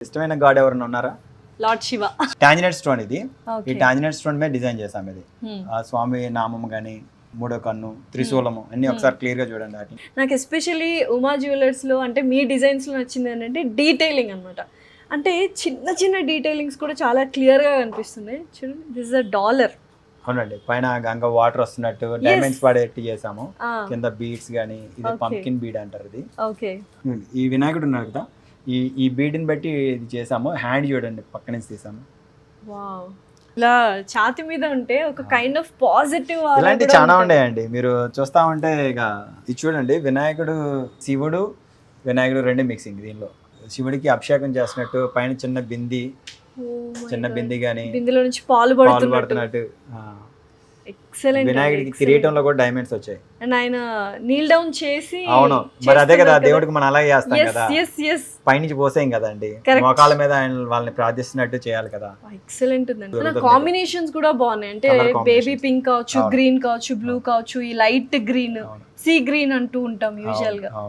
ఇష్టమైన గాడ్ ఎవరైనా ఉన్నారా? లార్డ్ శివ. టాంజినైట్ స్టోన్ ఇది. ఈ Okay. టాంజినైట్ స్టోన్ మీద డిజైన్ చేసాం ఇది. ఆ స్వామి నామం గానీ మూడో కన్ను త్రిశూలము అన్ని ఒకసారి క్లియర్ గా చూడండి వాటిని. నాకు ఎస్పెషల్లీ ఉమా జ్యువెలర్స్ లో అంటే మీ డిజైన్స్ లో నచ్చింది ఏంటంటే డీటెయిలింగ్ అన్నమాట. అంటే చిన్న చిన్న డీటెయిలింగ్స్ కూడా చాలా క్లియర్ గా కనిపిస్తున్నాయి. చూడండి, దిస్ ఇస్ అ డాలర్. అవునండి, పైన గంగ వాటర్ వస్తున్నట్టు డైమండ్స్ పడేట్టు చేసాము. కింద బీడ్స్ గానీ, ఇది Okay. పంకిన్ బీడ్ అంటారు ఇది. ఓకే. ఈ వినాయకుడు ఉన్నారు కదా, ఈ బీడ్ని బట్టి ఇది చేసాము. హ్యాండ్ చూడండి, పక్క నుంచి తీసాము. వావ్, ఇలా ఛాతి మీద ఉంటే ఒక కైండ్ ఆఫ్ పాజిటివ్ ఇలాంటి చాలా ఉన్నాయండి. మీరు చూస్తా ఉంటే ఇక ఇది చూడండి, వినాయకుడు శివుడు వినాయకుడు రెండు మిక్సింగ్. దీనిలో శివుడికి అభిషేకం చేసినట్టు పైన చిన్న బింది, చిన్న బింది గానీ బిందులో నుంచి పాలు పాలు పడుతున్నట్టు. పడుతున్నట్టు. ఎక్సలెంట్. వినాయకుడికి కిరీటంలో కూడా డైమండ్స్ వచ్చాయి. అండ్ ఆయన నీల్ డౌన్ చేసి అవును, మరి అదే కదా దేవుడికి మనం అలాగే చేస్తాం కదా, yes పైనుంచి పోసేయం కదండి. Correct. మోకాళ్ళ మీద ఆయన వాళ్ళని ప్రార్థిస్తున్నట్టు చేయాలి కదా. ఎక్సలెంట్ ఉందండి. దొరుకుతుంది. కాంబినేషన్స్ కూడా బాగున్నాయి. అంటే Colour combinations. బేబీ పింక్ కావచ్చు, అవును. గ్రీన్ కావచ్చు, బ్లూ కావచ్చు, ఈ లైట్ గ్రీన్, అవును. సీ గ్రీన్ అంటూ ఉంటాం యూజువల్ గా. అవును.